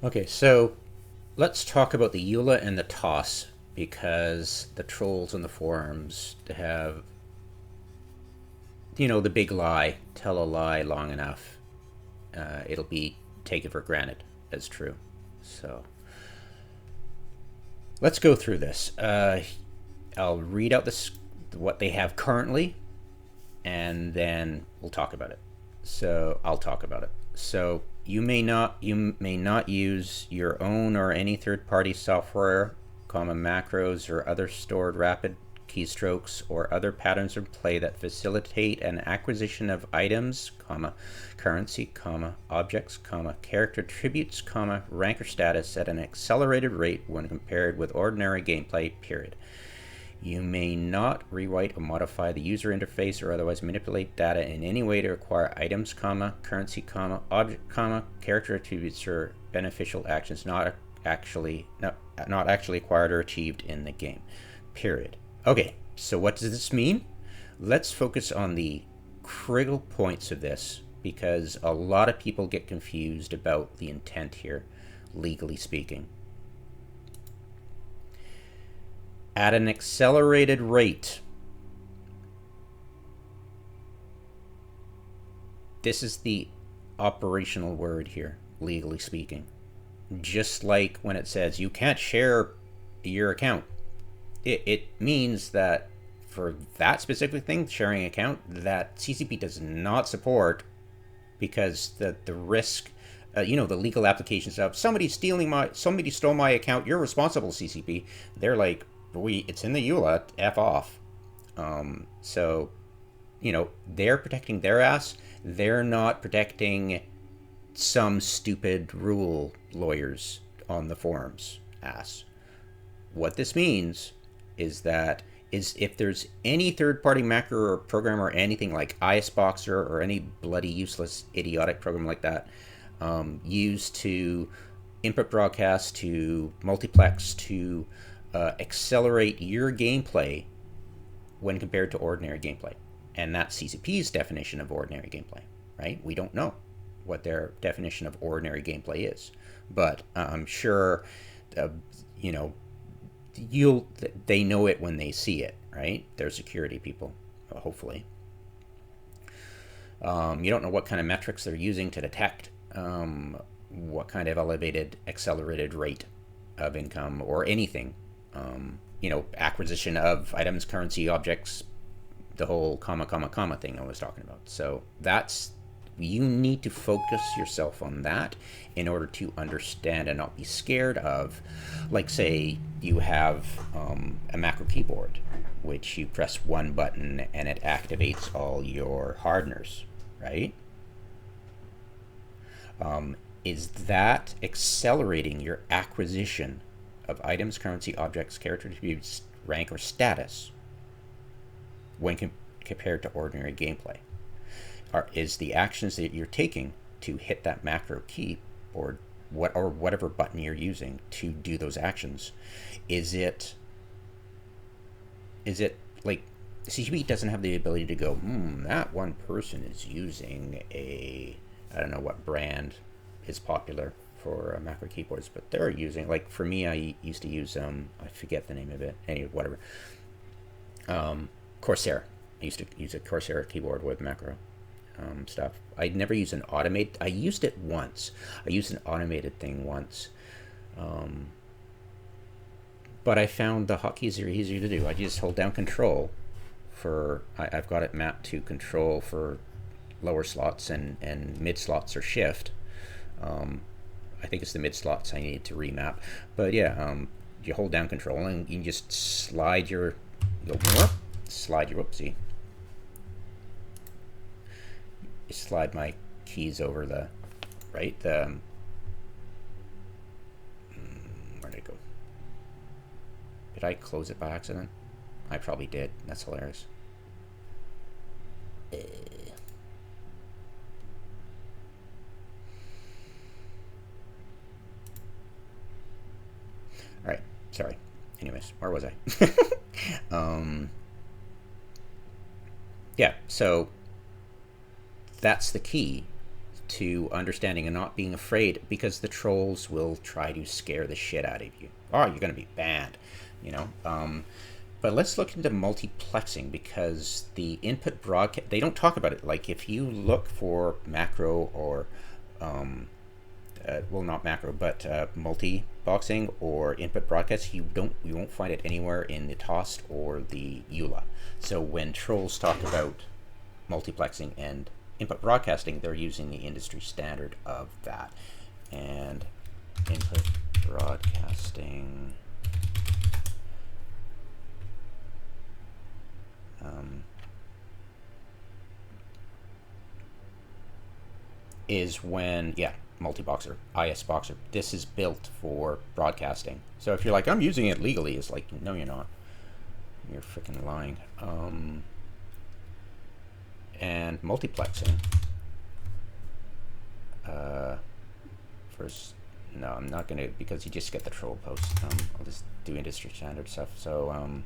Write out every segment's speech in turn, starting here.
Okay, so let's talk about the EULA and the TOS because the trolls on the forums have, the big lie. Tell a lie long enough, it'll be taken for granted as true. So let's go through this. I'll read out what they have currently, and then we'll talk about it. So I'll talk about it. So you may not use your own or any third-party software, macros or other stored rapid keystrokes or other patterns of play that facilitate an acquisition of items, currency, objects, character attributes, rank or status at an accelerated rate when compared with ordinary gameplay, period. You may not rewrite or modify the user interface or otherwise manipulate data in any way to acquire items, currency, object, character attributes or beneficial actions not actually acquired or achieved in the game. Period. Okay, so what does this mean? Let's focus on the critical points of this because a lot of people get confused about the intent here, legally speaking. At an accelerated rate. This is the operational word here, legally speaking. Just like when it says you can't share your account. It means that for that specific thing, sharing an account, that CCP does not support because the risk, the legal applications of somebody stole my account, you're responsible, CCP. They're like, it's in the EULA, F off. So, they're protecting their ass. They're not protecting some stupid rule lawyers on the forums ass. What this means is that if there's any third-party macro or program or anything like ISBoxer or any bloody useless idiotic program like that used to input broadcast, to multiplex, to accelerate your gameplay when compared to ordinary gameplay. And that's CCP's definition of ordinary gameplay, right? We don't know what their definition of ordinary gameplay is. But I'm sure, they know it when they see it, right? They're security people, hopefully. You don't know what kind of metrics they're using to detect what kind of elevated, accelerated rate of income or anything. Acquisition of items, currency, objects, the whole comma thing I was talking about. So you need to focus yourself on that in order to understand and not be scared of, like, say you have a macro keyboard, which you press one button and it activates all your hardeners, right? Is that accelerating your acquisition of items, currency, objects, character attributes, rank, or status when compared to ordinary gameplay? Is the actions that you're taking to hit that macro key or whatever button you're using to do those actions, is it like CGP doesn't have the ability to go, that one person is using I don't know what brand is popular for macro keyboards, but they're using, like, for me, I used to use I forget the name of it, whatever, Corsair. I used to use a Corsair keyboard with macro stuff. I'd never used an automated. I used it once. I used an automated thing once, but I found the hotkeys are easier to do. I just hold down Control for. I've got it mapped to Control for lower slots and mid slots or Shift. I think it's the mid slots I need to remap. But yeah, you hold down Control and you just slide your whoopsie. You slide my keys over the right. Where did it go? Did I close it by accident? I probably did. That's hilarious. All right, sorry. Anyways, where was I? Yeah, so that's the key to understanding and not being afraid, because the trolls will try to scare the shit out of you. Oh, you're going to be banned, you know. But let's look into multiplexing, because the input broadcast, they don't talk about it. Like if you look for macro or, well, not macro, but multi-boxing or input broadcast, you won't find it anywhere in the TOS or the EULA. So when trolls talk about multiplexing and input broadcasting, they're using the industry standard of that. And input broadcasting, is when, yeah, multi-boxer, IS boxer. This is built for broadcasting. So if you're like, I'm using it legally, it's like, no, you're not. You're freaking lying. And multiplexing. First, no, I'm not gonna, because you just get the troll post. I'll just do industry standard stuff. So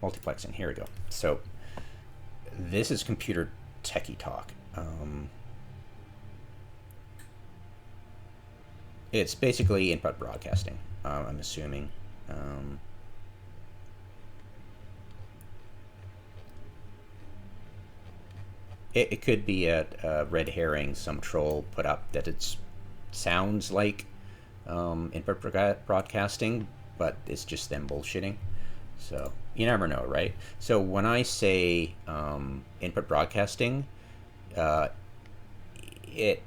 multiplexing, here we go. So this is computer techie talk. It's basically input broadcasting, I'm assuming. It could be a red herring some troll put up that it sounds like input broadcasting, but it's just them bullshitting. So you never know, right? So when I say input broadcasting, it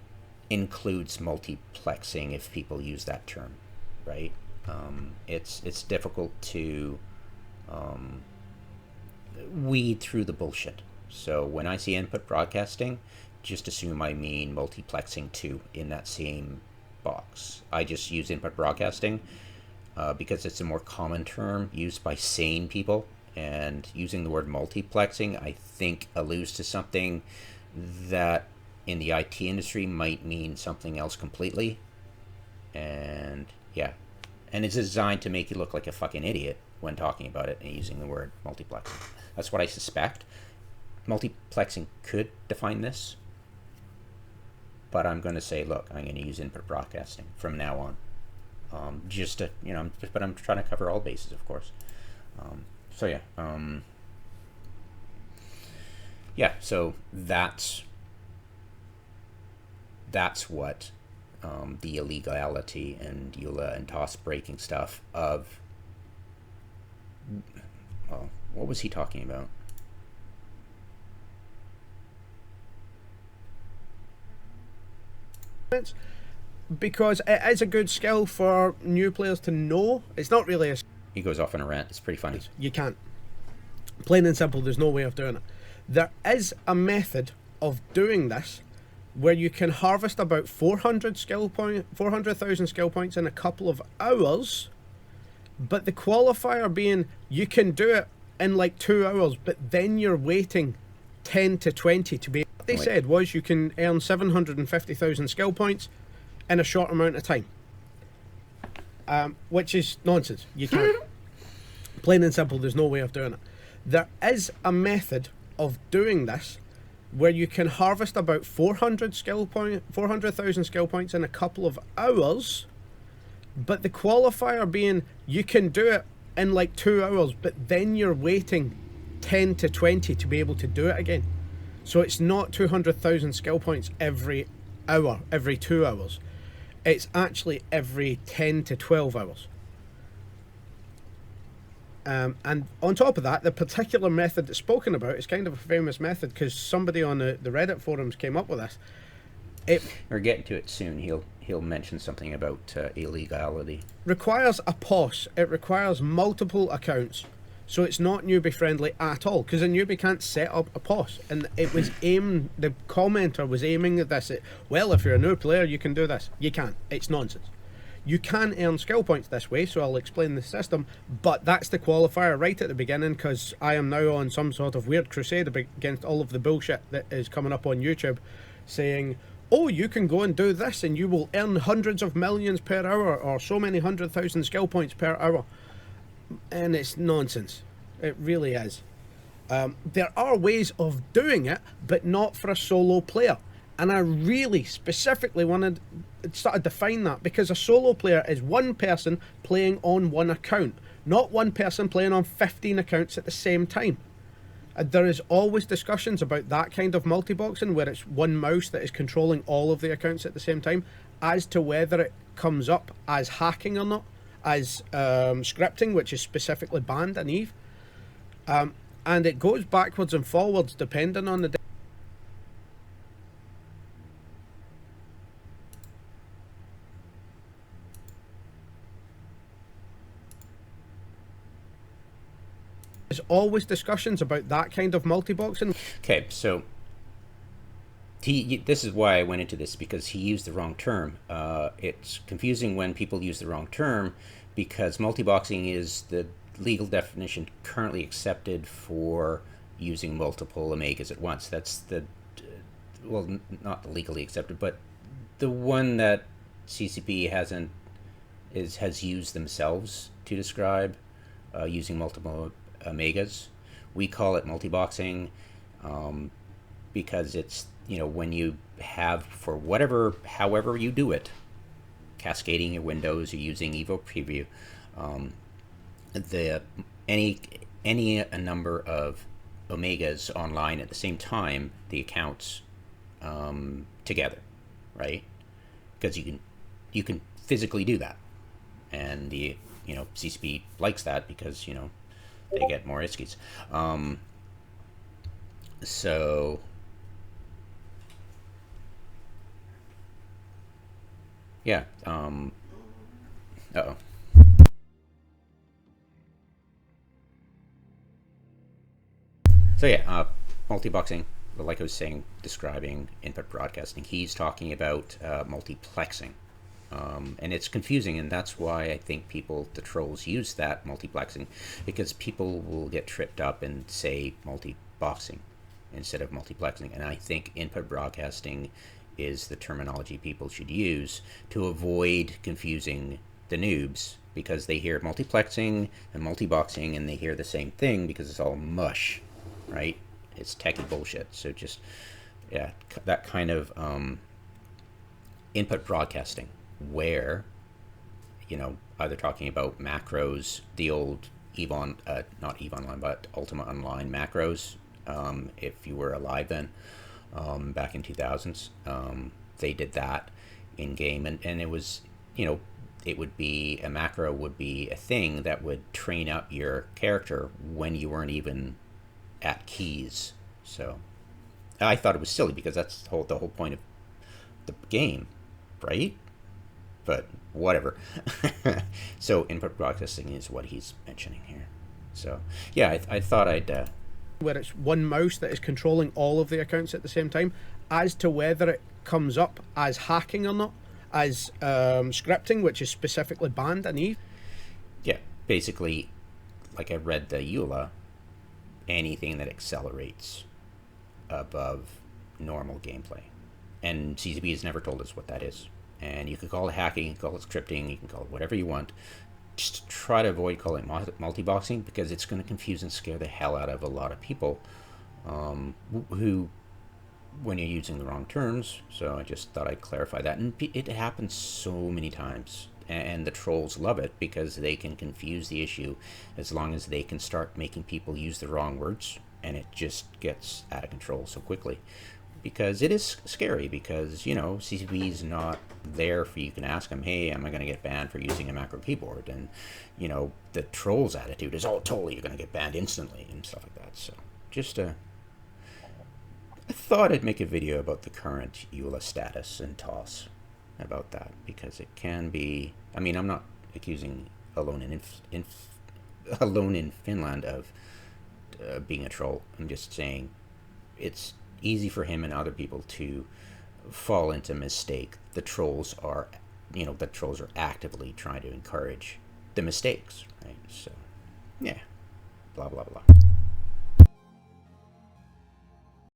includes multiplexing if people use that term, right? It's difficult to weed through the bullshit. So when I see input broadcasting, just assume I mean multiplexing too in that same box. I just use input broadcasting because it's a more common term used by sane people, and using the word multiplexing, I think, alludes to something that in the IT industry might mean something else completely. And yeah, and it's designed to make you look like a fucking idiot when talking about it and using the word multiplexing. That's what I suspect. Multiplexing could define this, but I'm going to say, look, I'm going to use input broadcasting from now on. Just to, you know, but I'm trying to cover all bases, of course. So yeah, yeah. So that's what the illegality and EULA and TOS breaking stuff of. Oh, what was he talking about? Because it is a good skill for new players to know. It's not really a... He goes off on a rant. It's pretty funny. You can't. Plain and simple, there's no way of doing it. There is a method of doing this where you can harvest about 400,000 skill points in a couple of hours, but the qualifier being you can do it in like 2 hours, but then you're waiting 10 to 20 to be... What they said was you can earn 750,000 skill points in a short amount of time, which is nonsense. You can't. Plain and simple, there's no way of doing it. There is a method of doing this where you can harvest about 400,000 skill points in a couple of hours, but the qualifier being you can do it in like 2 hours, but then you're waiting 10 to 20 to be able to do it again. So it's not 200,000 skill points every hour, every 2 hours. It's actually every 10 to 12 hours. And on top of that, the particular method that's spoken about is kind of a famous method because somebody on the Reddit forums came up with this. We're getting to it soon. He'll mention something about illegality. Requires a POS. It requires multiple accounts. So it's not newbie friendly at all, because a newbie can't set up a POS. And it was the commenter was aiming at this. Well, if you're a new player, you can do this. You can't. It's nonsense. You can earn skill points this way, so I'll explain the system, but that's the qualifier right at the beginning, because I am now on some sort of weird crusade against all of the bullshit that is coming up on YouTube, saying, oh, you can go and do this and you will earn hundreds of millions per hour, or so many 100,000 skill points per hour. And it's nonsense. It really is. There are ways of doing it, but not for a solo player. And I really specifically wanted to sort of define that, because a solo player is one person playing on one account, not one person playing on 15 accounts at the same time. There is always discussions about that kind of multi-boxing where it's one mouse that is controlling all of the accounts at the same time, as to whether it comes up as hacking or not, as scripting, which is specifically banned in EVE. And it goes backwards and forwards depending on the there's always discussions about that kind of multi-boxing. Okay, so this is why I went into this, because he used the wrong term. It's confusing when people use the wrong term, because multi-boxing is the legal definition currently accepted for using multiple Omegas at once. That's the, well, not legally accepted, but the one that CCP has used themselves to describe using multiple Omegas. We call it multi-boxing because it's, when you have, for however you do it, cascading your windows or using Evo Preview, any number of Omegas online at the same time, the accounts together, right? Because you can physically do that, and the CCP likes that because they get more ISKIs. So yeah. Uh-oh. So yeah, multi-boxing, like I was saying, describing input broadcasting, he's talking about multiplexing. And it's confusing, and that's why I think the trolls use that multiplexing, because people will get tripped up and say multi-boxing instead of multiplexing. And I think input broadcasting is the terminology people should use to avoid confusing the noobs, because they hear multiplexing and multi-boxing and they hear the same thing because it's all mush, right? It's techie bullshit. So just, yeah, that kind of input broadcasting, where either talking about macros, the old not EVE-Online, but Ultima Online macros, if you were alive then, back in 2000s, they did that in game, and it was, it would be, a macro would be a thing that would train up your character when you weren't even at keys. So I thought it was silly, because that's the whole point of the game, right? But whatever. So input broadcasting is what he's mentioning here. So yeah, I thought I'd where it's one mouse that is controlling all of the accounts at the same time, as to whether it comes up as hacking or not, as scripting, which is specifically banned in EVE. Yeah, basically, like I read the EULA, anything that accelerates above normal gameplay. And CCP has never told us what that is. And you can call it hacking, you can call it scripting, you can call it whatever you want. Just try to avoid calling it multi-boxing, because it's going to confuse and scare the hell out of a lot of people who, when you're using the wrong terms. So I just thought I'd clarify that. And it happens so many times. And the trolls love it, because they can confuse the issue as long as they can start making people use the wrong words. And it just gets out of control so quickly. Because it is scary, because, CCP is not there for, you can ask them, hey, am I going to get banned for using a macro keyboard? And, the troll's attitude is, oh, totally, you're going to get banned instantly, and stuff like that. So, just I thought I'd make a video about the current EULA status and TOS about that, because it can be, I'm not accusing Alone in Finland of being a troll. I'm just saying it's easy for him and other people to fall into mistake. The trolls are actively trying to encourage the mistakes, right? So yeah, blah blah blah.